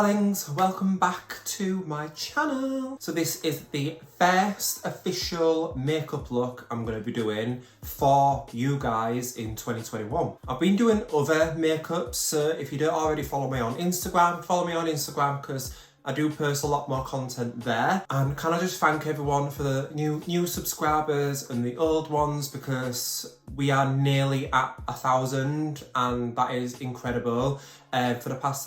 darlings, welcome back to my channel. So this is the first official makeup look I'm going to be doing for you guys in 2021. I've been doing other makeups, so if you don't already follow me on Instagram, follow me on Instagram because I do post a lot more content there. And can I just thank everyone for the new subscribers and the old ones, because we are nearly at 1,000 and that is incredible. For the past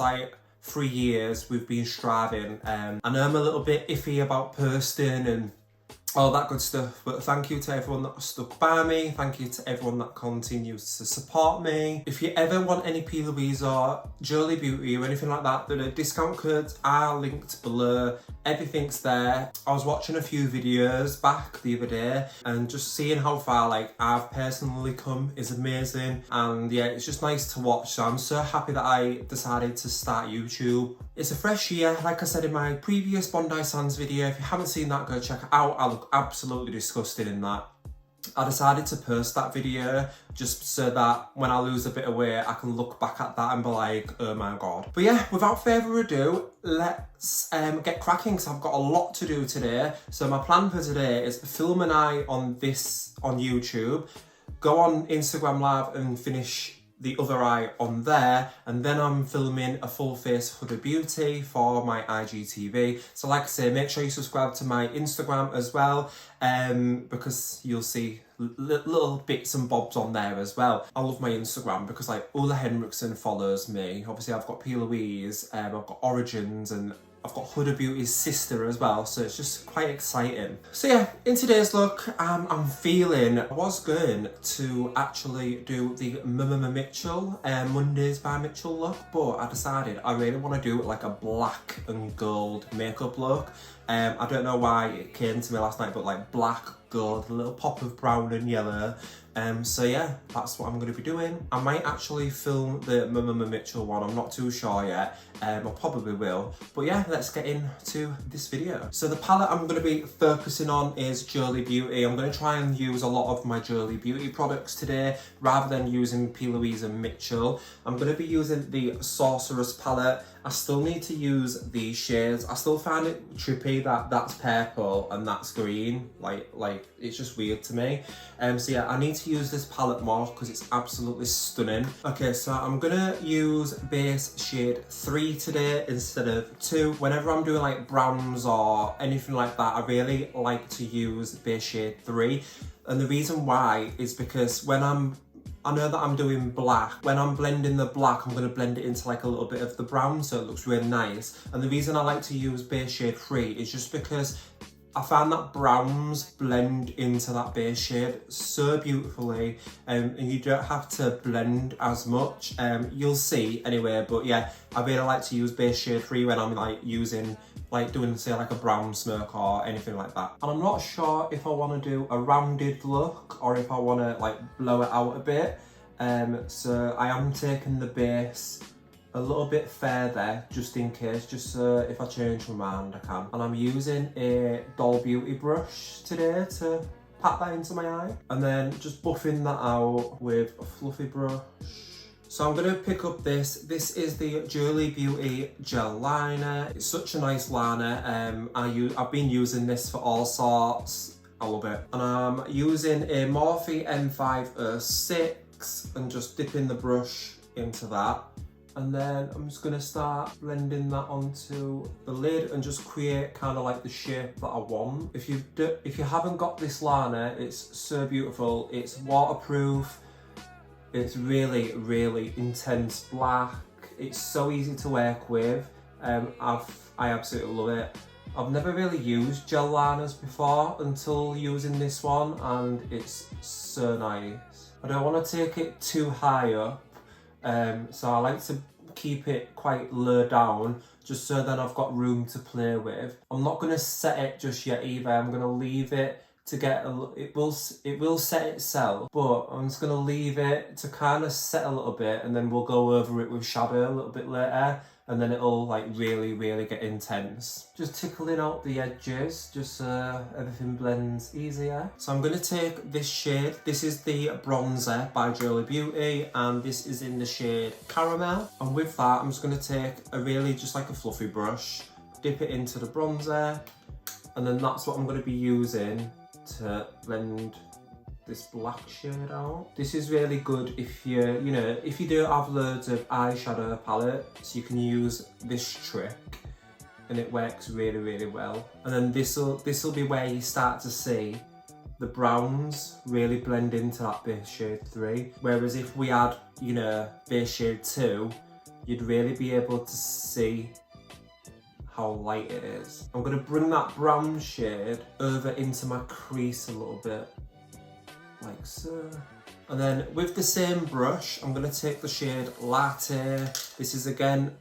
3 years we've been striving. I know I'm a little bit iffy about posting and all that good stuff, but thank you to everyone that stuck by me. Thank you to everyone that continues to support me. If you ever want any P. Louise or Jolie Beauty or anything like that, the discount codes are linked below. Everything's there. I was watching a few videos back the other day and just seeing how far I've personally come is amazing. And yeah, it's just nice to watch. So I'm so happy that I decided to start YouTube. It's a fresh year. Like I said in my previous Bondi Sands video, if you haven't seen that, go check it out. I look absolutely disgusting in that. I decided to post that video just so that when I lose a bit of weight, I can look back at that and be like, oh my God. But yeah, without further ado, let's get cracking because I've got a lot to do today. So my plan for today is film an eye on this on YouTube, go on Instagram Live and finish the other eye on there, and then I'm filming a full face Huda Beauty for my IGTV. So like I say, make sure you subscribe to my Instagram as well, because you'll see little bits and bobs on there as well. I love my Instagram because Ulla Henriksen follows me. Obviously I've got P. Louise, I've got Origins, and I've got Huda Beauty's sister as well, so it's just quite exciting. So yeah, in today's look, I'm feeling, I was going to actually do the Mitchell, Mondays by Mitchell look, but I decided I really want to do a black and gold makeup look. I don't know why it came to me last night, but black, gold, a little pop of brown and yellow. So yeah, that's what I'm going to be doing. I might actually film the Mitchell one, I'm not too sure yet. I probably will. But yeah, let's get into this video. So the palette I'm going to be focusing on is Jolie Beauty. I'm going to try and use a lot of my Jolie Beauty products today, rather than using P. Louise and Mitchell. I'm going to be using the Sorceress palette. I still need to use these shades. I still find it trippy that that's purple and that's green. Like it's just weird to me. So yeah, I need to use this palette more because it's absolutely stunning. Okay, so I'm gonna use base shade 3 today instead of 2. Whenever I'm doing browns or anything like that, I really like to use base shade 3. And the reason why is because I know that I'm doing black. When I'm blending the black, I'm going to blend it into a little bit of the brown so it looks really nice. And the reason I like to use base shade 3 is just because I found that browns blend into that base shade so beautifully, and you don't have to blend as much. You'll see anyway, but yeah, I really like to use base shade 3 when I'm doing say a brown smoke or anything like that. And I'm not sure if I want to do a rounded look or if I want to blow it out a bit. So I am taking the base a little bit further just in case, just so if I change my mind I can. And I'm using a Doll Beauty brush today to pat that into my eye, and then just buffing that out with a fluffy brush. So I'm going to pick up this. This is the Jolie Beauty gel liner. It's such a nice liner. I've been using this for all sorts. I love it. And I'm using a Morphe M506 and just dipping the brush into that. And then I'm just going to start blending that onto the lid and just create kind of the shape that I want. If you haven't got this liner, it's so beautiful. It's waterproof. It's really, really intense black. It's so easy to work with. I absolutely love it. I've never really used gel liners before until using this one, and it's so nice. I don't want to take it too high up, so I like to keep it quite low down, just so then I've got room to play with. I'm not going to set it just yet either. I'm going to leave it to get it will set itself, but I'm just going to leave it to kind of set a little bit, and then we'll go over it with shadow a little bit later. and then it'll like really get intense. Just tickling out the edges just so everything blends easier. So I'm going to take this shade. This is the bronzer by Jolie Beauty, and this is in the shade Caramel. And with that, I'm just going to take a really just like a fluffy brush, dip it into the bronzer, and then that's what I'm going to be using to blend this black shade out. This is really good if if you do have loads of eyeshadow palettes, you can use this trick and it works really well. And then this'll be where you start to see the browns really blend into that base shade 3. Whereas if we add, base shade 2, you'd really be able to see how light it is. I'm gonna bring that brown shade over into my crease a little bit, like so. And then with the same brush, I'm going to take the shade Latte. This is again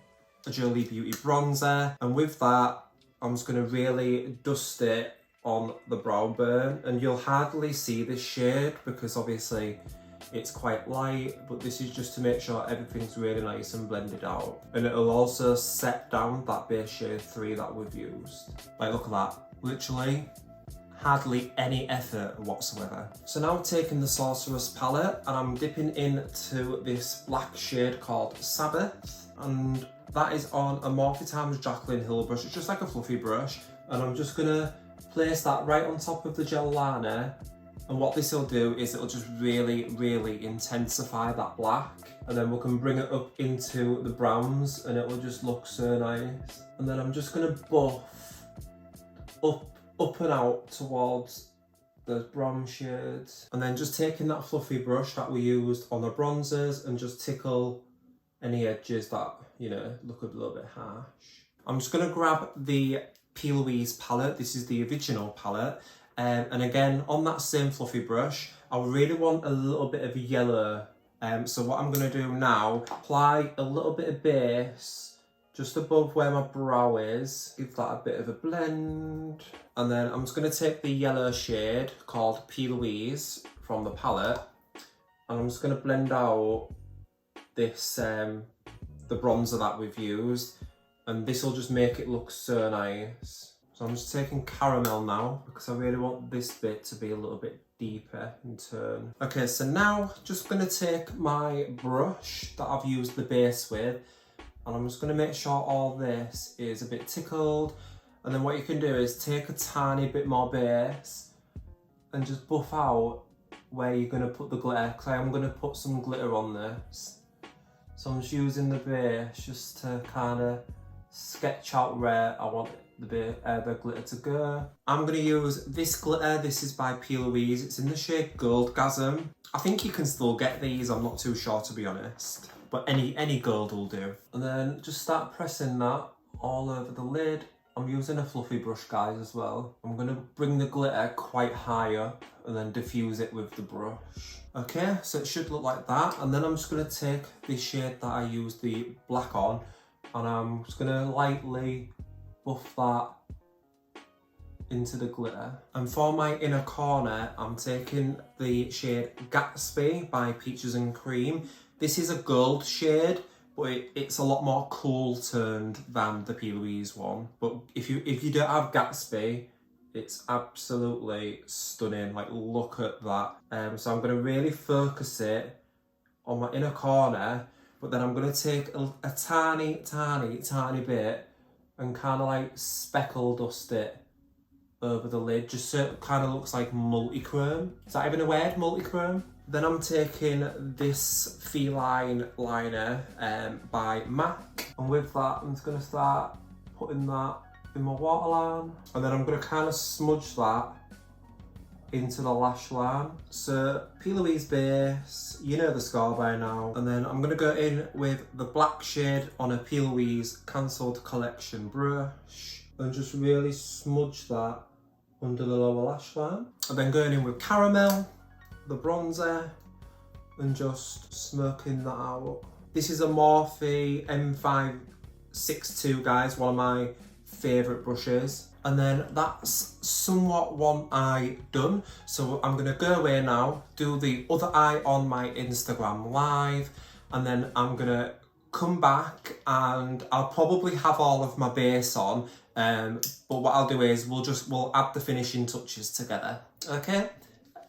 a Jolie Beauty bronzer. And with that, I'm just going to really dust it on the brow bone. And you'll hardly see this shade because obviously it's quite light, but this is just to make sure everything's really nice and blended out. And it'll also set down that base shade 3 that we've used. Like, look at that. Literally hardly any effort whatsoever. So now I'm taking the Sorceress palette and I'm dipping into this black shade called Sabbath, and that is on a Morphe Times Jaclyn Hill brush. It's just like a fluffy brush, and I'm just gonna place that right on top of the gel liner, and what this will do is it'll just really intensify that black, and then we can bring it up into the browns and it will just look so nice. And then I'm just gonna buff up and out towards those brown shades, and then just taking that fluffy brush that we used on the bronzers and just tickle any edges that look a little bit harsh. I'm just going to grab the P. Louise palette. This is the original palette, and again on that same fluffy brush I really want a little bit of yellow, so what I'm going to do now, apply a little bit of base just above where my brow is, give that a bit of a blend, and then I'm just going to take the yellow shade called P. Louise from the palette, and I'm just going to blend out this, the bronzer that we've used, and this will just make it look so nice. So I'm just taking Caramel now because I really want this bit to be a little bit deeper in turn. Okay, so now just going to take my brush that I've used the base with, and I'm just going to make sure all this is a bit tickled, and then what you can do is take a tiny bit more base and just buff out where you're going to put the glitter, because I'm going to put some glitter on this. So I'm just using the base just to kind of sketch out where I want the glitter to go. I'm going to use this glitter. This is by P. Louise. It's in the shade Goldgasm. I think you can still get these, I'm not too sure to be honest, but any gold will do. And then just start pressing that all over the lid. I'm using a fluffy brush, guys, as well. I'm going to bring the glitter quite high up and then diffuse it with the brush. Okay, so it should look like that. And then I'm just going to take the shade that I used the black on, and I'm just going to lightly buff that into the glitter. And for my inner corner, I'm taking the shade Gatsby by Peaches and Cream. This is a gold shade, but it's a lot more cool toned than the P. Louise one. But if you don't have Gatsby, it's absolutely stunning. Like, look at that. So I'm going to really focus it on my inner corner, but then I'm going to take a tiny bit and kind of like speckle dust it over the lid, just so it kind of looks like multi-chrome. Is that even a word, multi-chrome? Then I'm taking this Feline liner by MAC, and with that I'm just going to start putting that in my waterline, and then I'm going to kind of smudge that into the lash line. So P. Louise base, you know the score by now, and then I'm going to go in with the black shade on a P. Louise Cancelled Collection brush and just really smudge that under the lower lash line, and then going in with Caramel, the bronzer, and just smoking that out. This is a Morphe M562, guys, one of my favourite brushes. And then that's somewhat one eye done. So I'm going to go away now, do the other eye on my Instagram live, and then I'm going to come back and I'll probably have all of my base on, but what I'll do is we'll add the finishing touches together. Okay,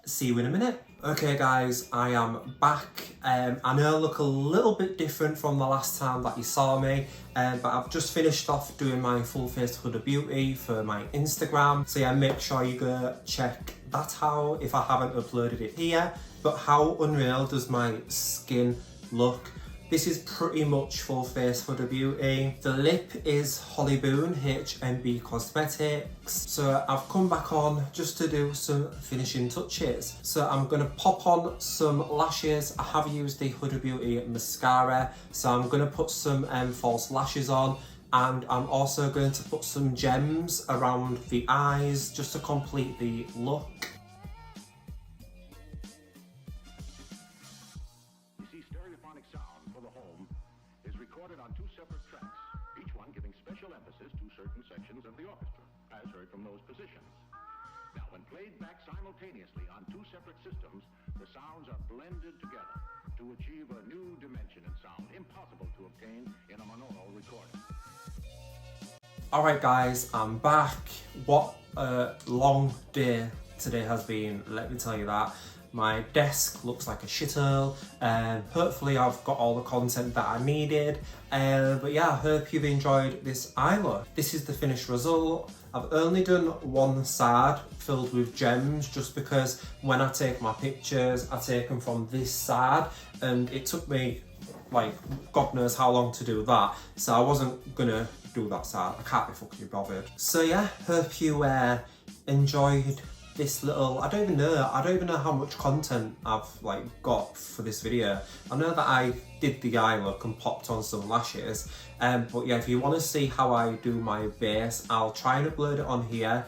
see you in a minute. Okay guys, I am back. I know I look a little bit different from the last time that you saw me, but I've just finished off doing my full face Huda Beauty for my Instagram. So yeah, make sure you go check that out if I haven't uploaded it here. But how unreal does my skin look? This is pretty much full face Huda Beauty. The lip is Holly Boone HMB Cosmetics. So I've come back on just to do some finishing touches. So I'm gonna pop on some lashes. I have used the Huda Beauty mascara. So I'm gonna put some false lashes on. And I'm also going to put some gems around the eyes just to complete the look. On two separate tracks, each one giving special emphasis to certain sections of the orchestra, as heard from those positions. Now, when played back simultaneously on two separate systems, the sounds are blended together to achieve a new dimension in sound, impossible to obtain in a monaural recording. Alright guys, I'm back. What a long day today has been, let me tell you that. My desk looks like a shithole, and hopefully I've got all the content that I needed. But yeah, I hope you've enjoyed this eye look. This is the finished result. I've only done one side filled with gems just because when I take my pictures, I take them from this side, and it took me like God knows how long to do that. So I wasn't gonna do that side. I can't be fucking bothered. So yeah, hope you enjoyed this little, I don't even know how much content I've like got for this video. I know that I did the eye look and popped on some lashes, but yeah, if you want to see how I do my base, I'll try and upload it on here.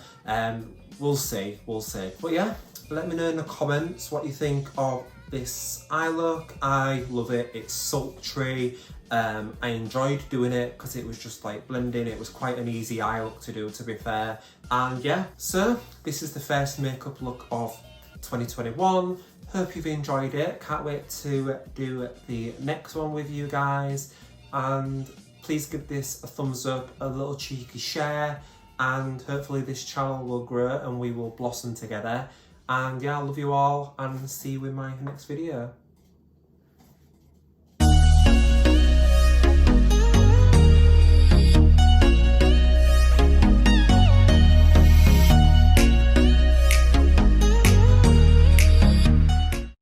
We'll see. But yeah, let me know in the comments what you think of this eye look. I love it. It's sultry. I enjoyed doing it because it was just like blending. It was quite an easy eye look to do, to be fair. And yeah, so this is the first makeup look of 2021. Hope you've enjoyed it. Can't wait to do the next one with you guys. And please give this a thumbs up, a little cheeky share, and hopefully this channel will grow and we will blossom together. And yeah, I love you all and see you in my next video.